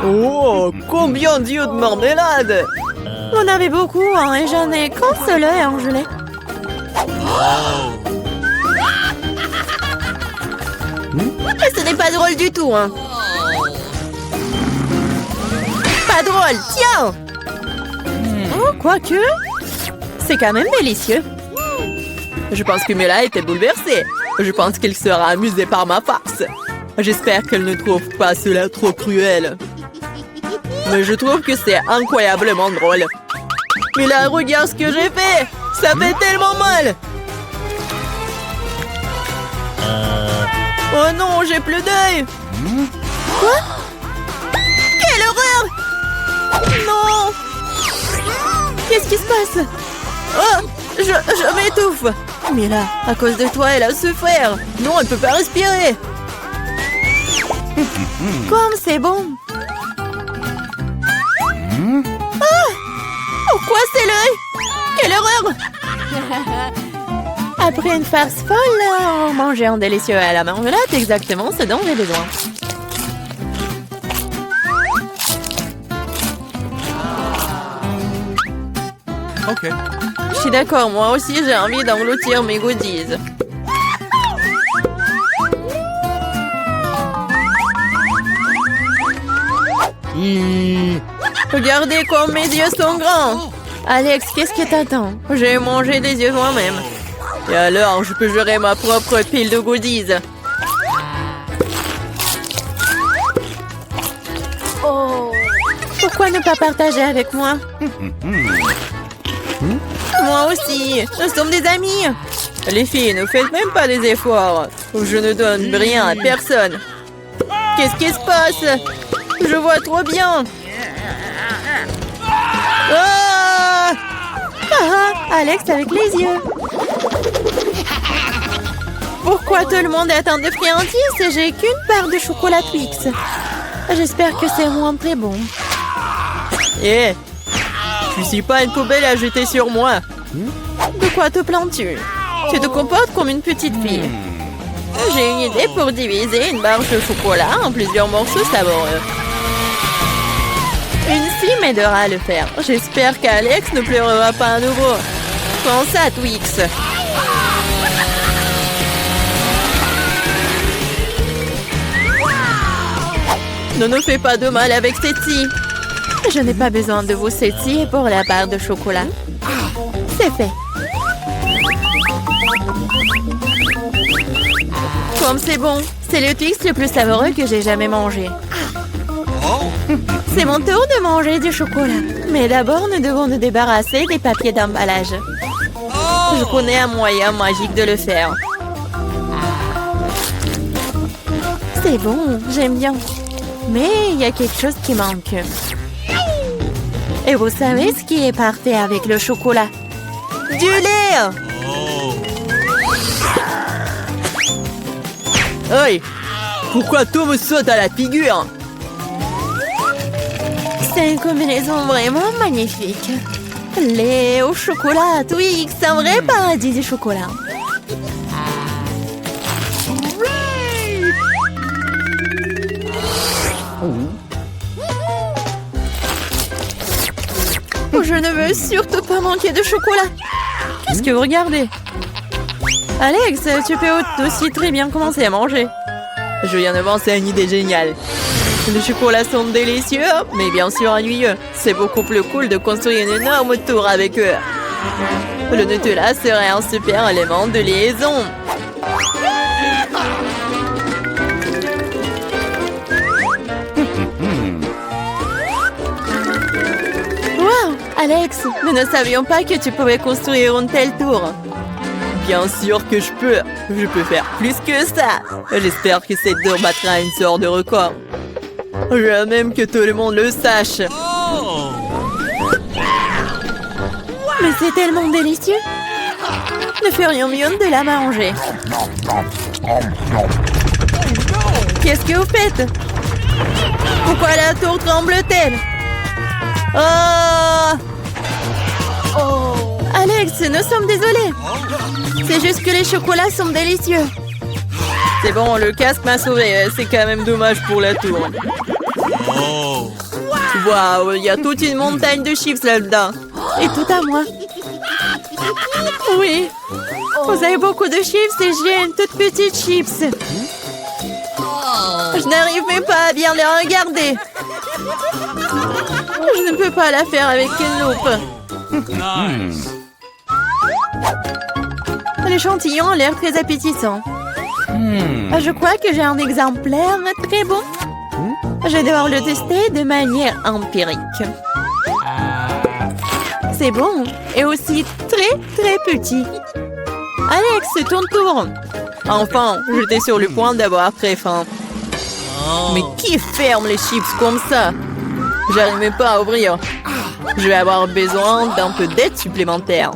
Oh, combien d'yeux de marmelade! Vous en avez beaucoup, hein, et j'en ai qu'un seul œil en gelée. Et ce n'est pas drôle du tout, hein. Pas drôle, tiens! Oh, quoique, c'est quand même délicieux. Je pense que Mela était bouleversée. Je pense qu'elle sera amusée par ma farce. J'espère qu'elle ne trouve pas cela trop cruel. Mais je trouve que c'est incroyablement drôle. Mela, regarde ce que j'ai fait! Ça fait tellement mal! Oh non, j'ai plus d'œil! Quoi? Quelle horreur! Non! Qu'est-ce qui se passe? Oh! Je m'étouffe! Mais là, à cause de toi, elle a souffert. Non, elle peut pas respirer! Comme c'est bon! Ah! Pourquoi c'est l'œil? Quelle horreur! Après une farce folle, on mangeait un délicieux à la marmelade, exactement ce dont j'ai besoin. Ok. Je suis d'accord, moi aussi j'ai envie d'engloutir mes goodies. Regardez comme mes yeux sont grands. Alex, qu'est-ce que t'attends? J'ai mangé des yeux moi-même. Et alors, je peux gérer ma propre pile de goodies. Oh. Pourquoi ne pas partager avec moi? Moi aussi, nous sommes des amis. Les filles, ne faites même pas des efforts. Je ne donne rien à personne. Qu'est-ce qui se passe? Je vois trop bien. Ah! Ah, Alex avec les yeux. Pourquoi tout le monde attend de friandises et j'ai qu'une part de chocolat Twix? J'espère que c'est moins très bon. Eh, je suis pas une poubelle à jeter sur moi. De quoi te plains-tu? Tu te comportes comme une petite fille. J'ai une idée pour diviser une barre de chocolat en plusieurs morceaux savoureux. Une fille m'aidera à le faire. J'espère qu'Alex ne pleurera pas à nouveau. Prends ça, Twix. Ne nous fais pas de mal avec Cétie. Je n'ai pas besoin de vous Cétie pour la barre de chocolat. C'est fait. Comme c'est bon. C'est le Twix le plus savoureux que j'ai jamais mangé. C'est mon tour de manger du chocolat. Mais d'abord, nous devons nous débarrasser des papiers d'emballage. Je connais un moyen magique de le faire. C'est bon, j'aime bien. Mais il y a quelque chose qui manque. Et vous savez ce qui est parfait avec le chocolat? Du lait! Hey! Pourquoi tout me saute à la figure? C'est une combinaison vraiment magnifique. Lait au chocolat, Twix, c'est un vrai paradis du chocolat. Je ne veux surtout pas manquer de chocolat. Qu'est-ce que vous regardez? Alex, tu peux aussi très bien commencer à manger. Je viens de penser à une idée géniale. Les chocolats sont délicieux, mais bien sûr ennuyeux. C'est beaucoup plus cool de construire une énorme tour avec eux. Le Nutella serait un super élément de liaison. Wow, Alex, nous ne savions pas que tu pouvais construire une telle tour. Bien sûr que je peux. Je peux faire plus que ça. J'espère que cette tour battra une sorte de record. Je veux même que tout le monde le sache. Mais c'est tellement délicieux. Nous ferions mieux de la manger. Qu'est-ce que vous faites? Pourquoi la tour tremble-t-elle? Oh! Alex, nous sommes désolés. C'est juste que les chocolats sont délicieux. C'est bon, le casque m'a sauvé. C'est quand même dommage pour la tour. Waouh, il y a toute une montagne de chips là-dedans. Et tout à moi. Oui. Vous avez beaucoup de chips et j'ai une toute petite chips. Je n'arrive même pas à bien les regarder. Je ne peux pas la faire avec une loupe. L'échantillon a l'air très appétissant. Je crois que j'ai un exemplaire très bon. Je vais devoir le tester de manière empirique. C'est bon. Et aussi très petit. Alex, c'est ton tour. Enfin, j'étais sur le point d'avoir très faim. Mais qui ferme les chips comme ça? J'arrive même pas à ouvrir. Je vais avoir besoin d'un peu d'aide supplémentaire.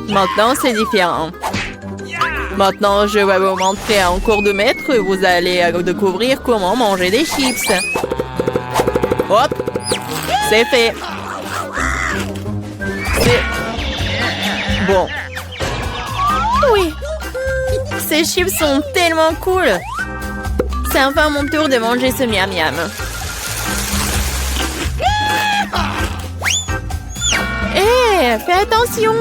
Maintenant, c'est différent. Maintenant, je vais vous montrer en cours de maître. Vous allez découvrir comment manger des chips. Hop! C'est fait. C'est... bon. Oui. Ces chips sont tellement cool. C'est enfin mon tour de manger ce miam miam. Hé, fais attention.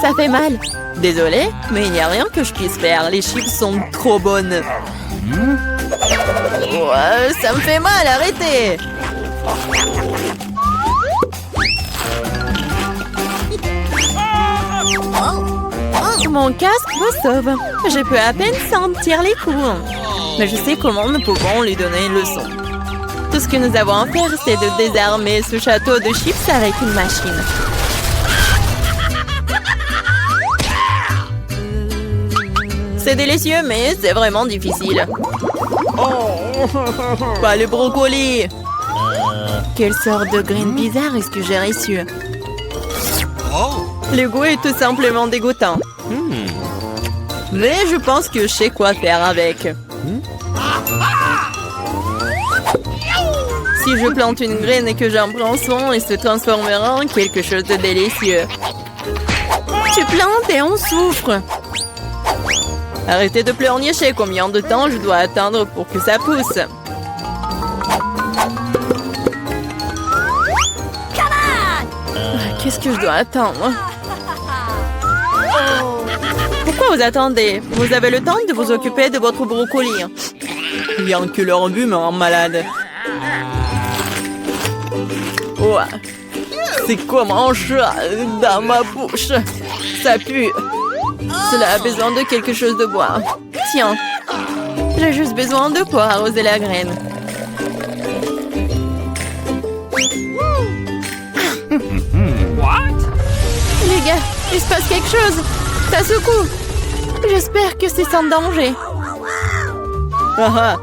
Ça fait mal. Désolée, mais il n'y a rien que je puisse faire. Les chips sont trop bonnes. Ouais, ça me fait mal, arrêtez. Mon casque me sauve. Je peux à peine sentir les coups. Mais je sais comment nous pouvons lui donner une leçon. Tout ce que nous avons à faire, c'est de désarmer ce château de chips avec une machine. C'est délicieux, mais c'est vraiment difficile. Pas le brocoli. Quelle sorte de graine bizarre est-ce que j'ai reçu? Le goût est tout simplement dégoûtant. Mais je pense que je sais quoi faire avec. Si je plante une graine et que j'en prends soin, il se transformera en quelque chose de délicieux. Tu plantes et on souffre. Arrêtez de pleurnicher. Combien de temps je dois attendre pour que ça pousse? Qu'est-ce que je dois attendre? Pourquoi vous attendez? Vous avez le temps de vous occuper de votre brocoli. Rien que leur but me rend malade. Oh, c'est comme un chat dans ma bouche. Ça pue. Cela a besoin de quelque chose de boire. Tiens, j'ai juste besoin de quoi arroser la graine. Les gars, il se passe quelque chose. Ça secoue. J'espère que c'est sans danger. Ah,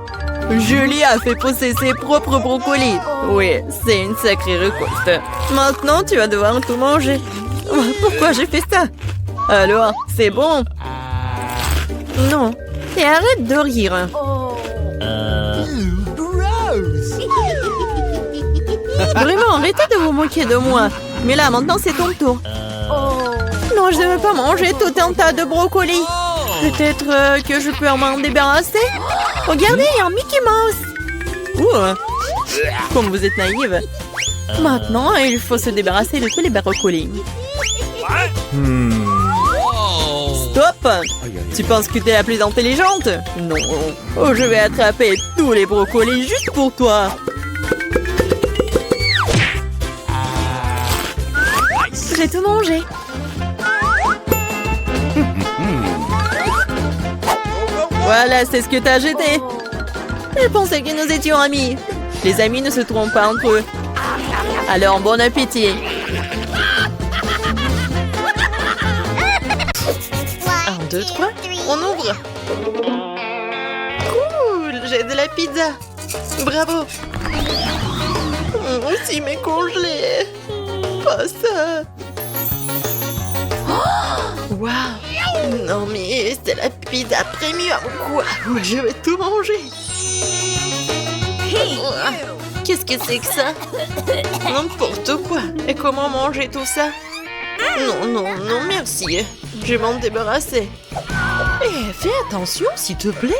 Julie a fait pousser ses propres brocolis. Oui, c'est une sacrée récolte. Maintenant, tu vas devoir tout manger. Pourquoi j'ai fait ça? Alors, c'est bon? Non. Et arrête de rire. Vraiment, arrêtez de vous moquer de moi. Mais là, maintenant, c'est ton tour. Non, je ne veux pas manger tout un tas de brocolis. Peut-être que je peux m'en débarrasser? Regardez, il y a un Mickey Mouse. Comme vous êtes naïve. Maintenant, il faut se débarrasser de tous les brocolis. Stop! Tu penses que t'es la plus intelligente? Non. Oh, je vais attraper tous les brocolis juste pour toi. J'ai tout mangé. Voilà, c'est ce que t'as jeté. Je pensais que nous étions amis. Les amis ne se trompent pas entre eux. Alors, bon appétit. 1, 2, 3, on ouvre. Cool, j'ai de la pizza. Bravo. Aussi, mais congelé. Pas ça. Waouh. Non, mais c'est la pizza premium, quoi. Je vais tout manger. Qu'est-ce que c'est que ça? N'importe quoi. Et comment manger tout ça? Non, non, non, merci. Je vais m'en débarrasser. Eh, fais attention, s'il te plaît.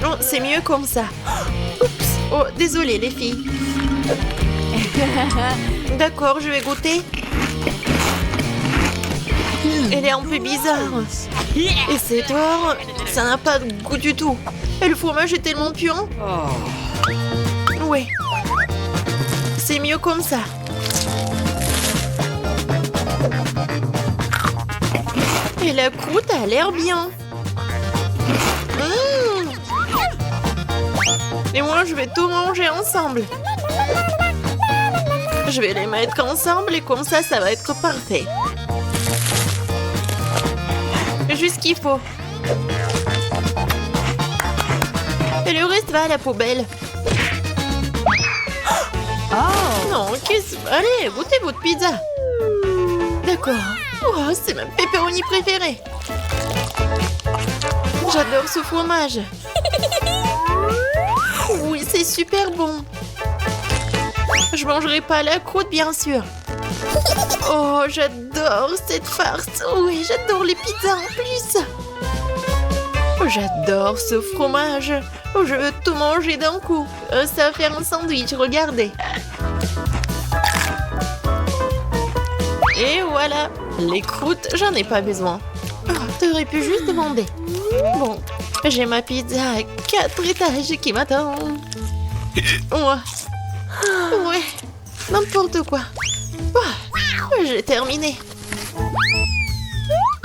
Oh, c'est mieux comme ça. Oups. Oh, désolé les filles. D'accord, je vais goûter. Elle est un peu bizarre. Et c'est tort, ça n'a pas de goût du tout. Et le fromage est tellement puant. Ouais. C'est mieux comme ça. Et la croûte a l'air bien. Et moi, je vais tout manger ensemble. Je vais les mettre ensemble et comme ça va être parfait. Juste ce qu'il faut. Et le reste va à la poubelle. Oh non, qu'est-ce... Allez, goûtez votre pizza. D'accord. Oh, c'est ma pepperoni préférée. J'adore ce fromage. Oui, c'est super bon. Je mangerai pas la croûte, bien sûr. Oh, j'adore cette farce. Oui, j'adore les pizzas en plus. Oh, j'adore ce fromage. Oh, je veux tout manger d'un coup. Ça va faire un sandwich, regardez. Et voilà. Les croûtes, j'en ai pas besoin. Oh, t'aurais pu juste demander. Bon, j'ai ma pizza à 4 étages qui m'attend. Ouais, n'importe quoi. Oh, j'ai terminé.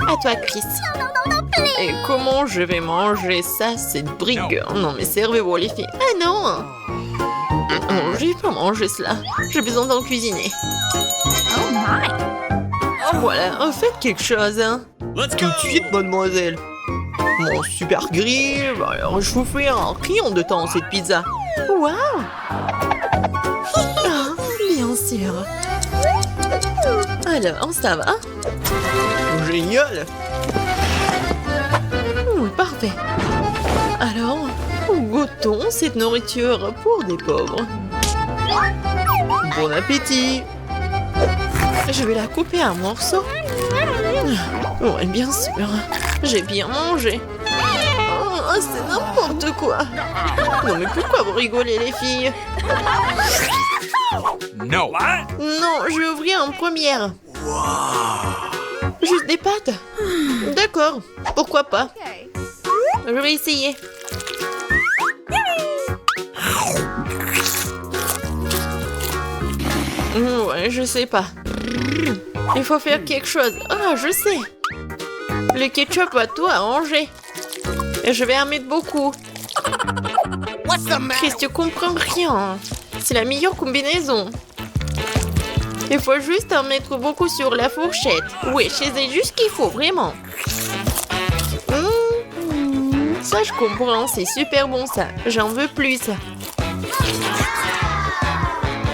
À toi, Chris. Et comment je vais manger ça, cette brigue? Non, mais servez-vous, les filles. Ah non! Non, je vais pas manger cela. J'ai besoin d'en cuisiner. Oh my! Voilà, faites quelque chose, hein. Tout de suite, mademoiselle. Mon super grill. Alors, je vous fais un rayon de temps, cette pizza. Waouh! Ah, bien sûr. Alors, ça va? Génial! Oui, parfait. Alors, goûtons cette nourriture pour des pauvres. Bon appétit! Je vais la couper en morceaux. Oui, bien sûr. J'ai bien mangé. Oh, c'est n'importe quoi. Non, mais pourquoi vous rigolez, les filles? No. Non, je vais ouvrir en première. Juste des pâtes? D'accord, pourquoi pas. Je vais essayer. Ouais, je sais pas. Il faut faire quelque chose. Ah, je sais. Le ketchup va tout arranger. Et je vais en mettre beaucoup. Chris, tu comprends rien. C'est la meilleure combinaison. Il faut juste en mettre beaucoup sur la fourchette. Oui, c'est juste ce qu'il faut, vraiment. Ça, je comprends. C'est super bon, ça. J'en veux plus.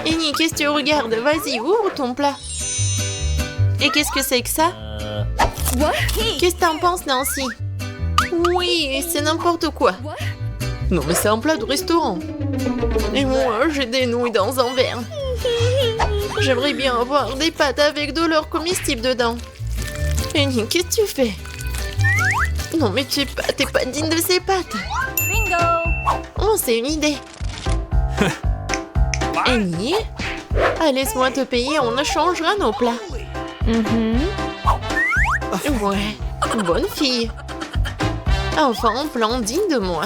Annie, qu'est-ce que tu regardes? Vas-y, ouvre ton plat. Et qu'est-ce que c'est que ça? Qu'est-ce que t'en penses, Nancy? Oui, c'est n'importe quoi. Non, mais c'est un plat de restaurant. Et moi, j'ai des nouilles dans un verre. J'aimerais bien avoir des pâtes avec de l'or comestible dedans. Annie, qu'est-ce que tu fais? Non, mais t'es pas digne de ces pâtes. Bingo! Oh, c'est une idée. Annie? Ah, laisse-moi te payer, on changera nos plats. Ouais, bonne fille. Enfin, un plan digne de moi.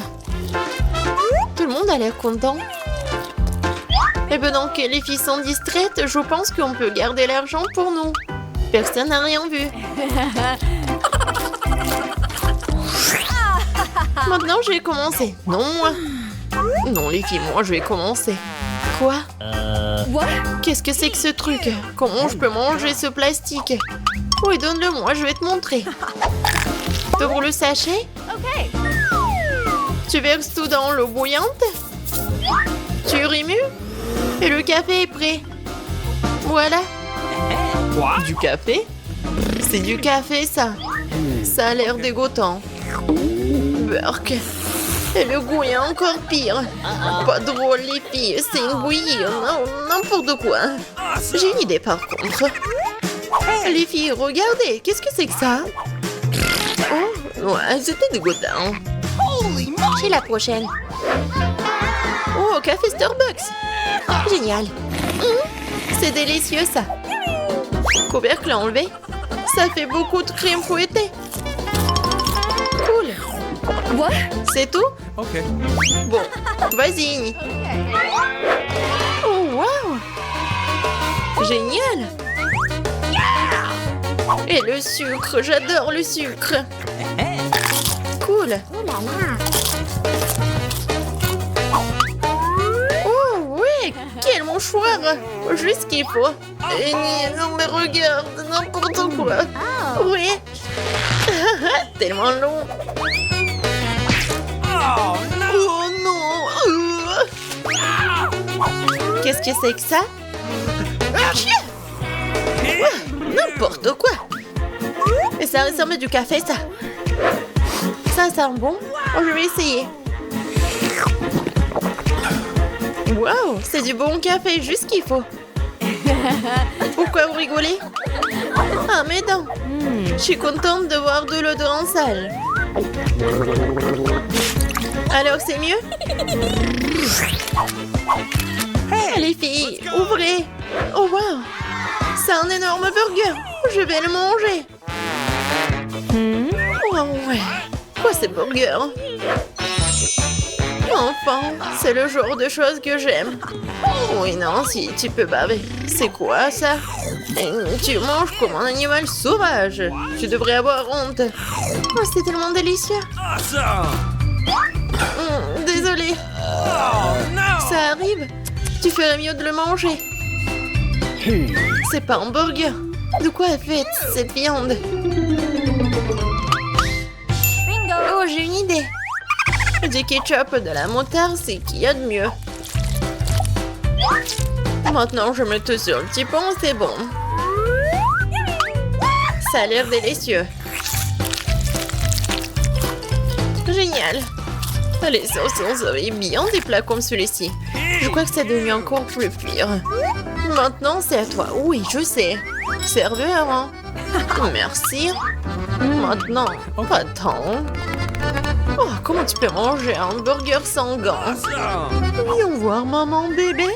Tout le monde a l'air content. Et pendant que les filles sont distraites, je pense qu'on peut garder l'argent pour nous. Personne n'a rien vu. Maintenant, je vais commencer. Non, moi. Non, les filles, moi, je vais commencer. Quoi? Qu'est-ce que c'est que ce truc? Comment je peux manger ce plastique? Oui, donne-le-moi, je vais te montrer. T'ouvres le sachet? Tu verses tout dans l'eau bouillante? Tu remues? Et le café est prêt. Voilà. Du café? C'est du café, ça. Ça a l'air dégoûtant. Burk. Et le goût est encore pire. Pas drôle, les filles. C'est une bouillie. Non, n'importe quoi. J'ai une idée, par contre. Les filles, regardez. Qu'est-ce que c'est que ça? Oh, Ouais, c'était dégoûtant. J'ai la prochaine. Oh, café Starbucks. Génial. C'est délicieux, ça. Couvercle enlevé. Ça fait beaucoup de crème fouettée. Cool. C'est tout? Okay. Bon, vas-y. Oh, wow. Génial. Et le sucre, j'adore le sucre. Cool. Oh, ouais, quel mouchoir. Juste ce qu'il faut. Et non, mais regarde, n'importe quoi. Oui. Tellement long. Oh Oh non. Qu'est-ce que c'est que ça? Ah, chien. N'importe quoi. Et ça ressemble à du café, ça. Ça sent bon. Oh, je vais essayer. Wow, c'est du bon café, juste ce qu'il faut. Pourquoi vous rigolez? Ah, mes dents. Je suis contente de voir de l'eau dans la salle. Alors, c'est mieux? Les filles, ouvrez. Oh, wow. C'est un énorme burger. Je vais le manger. Oh, ouais. Quoi, ces burgers? Enfin, c'est le genre de choses que j'aime. Oui, non, si tu peux baver. C'est quoi, ça? Tu manges comme un animal sauvage. Tu devrais avoir honte. Oh, c'est tellement délicieux. Awesome! Désolée. Oh no! Ça arrive. Tu ferais mieux de le manger. C'est pas un burger. De quoi est faite cette viande? Oh, j'ai une idée. Du ketchup, de la moutarde, c'est qu'il y a de mieux. Maintenant, je mets tout sur le petit pont, c'est bon. Ça a l'air délicieux. Génial. Les sauces sont bien des plats comme celui-ci. Je crois que c'est devenu encore plus pire. Maintenant, c'est à toi. Oui, je sais. Serveur, hein? Merci. Maintenant, pas tant. Oh, comment tu peux manger un burger sans gants? Awesome! Viens voir maman bébé.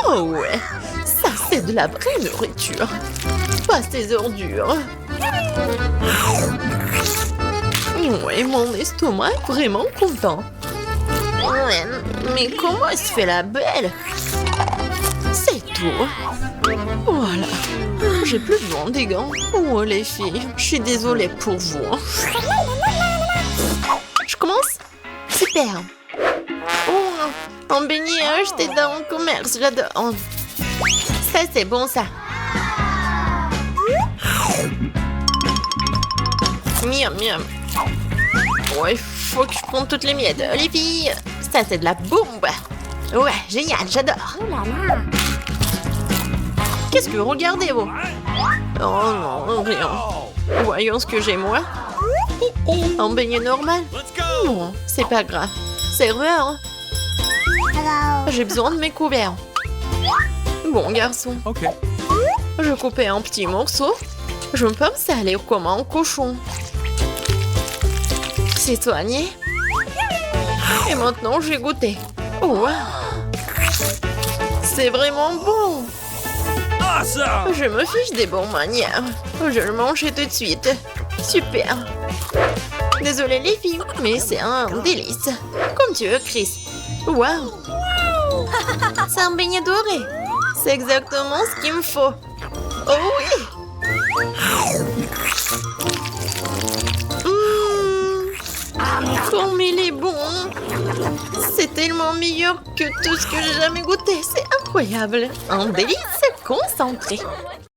Oh ouais, ça c'est de la vraie nourriture. Pas ces ordures. Ouais, mon estomac est vraiment content. Ouais, mais comment elle se fait la belle? C'est tout. Voilà. J'ai plus besoin des gants. Oh les filles, je suis désolée pour vous. Je commence? Super. Oh, un beignet acheté dans le commerce, j'adore. Ça, c'est bon, ça. Miam, miam. Ouais, faut que je prenne toutes les miettes. Les filles, ça, c'est de la bombe. Ouais, génial, j'adore. Qu'est-ce que vous regardez, vous? Oh non, rien. Voyons ce que j'ai, moi. Un beignet normal? Let's go! Non, c'est pas grave. Serveur, j'ai besoin de mes couverts. Bon, garçon. Okay. Je coupais un petit morceau. Je peux me saler comme un cochon. C'est soigné. Et maintenant, j'ai goûté. Oh, wow. C'est vraiment bon. Awesome! Je me fiche des bonnes manières. Je le mange tout de suite. Super. Désolée les filles, mais c'est un délice. Comme tu veux, Chris. Waouh. C'est un beignet doré. C'est exactement ce qu'il me faut. Oh oui. Comme il est bon. C'est tellement meilleur que tout ce que j'ai jamais goûté. C'est incroyable. Un délice concentré.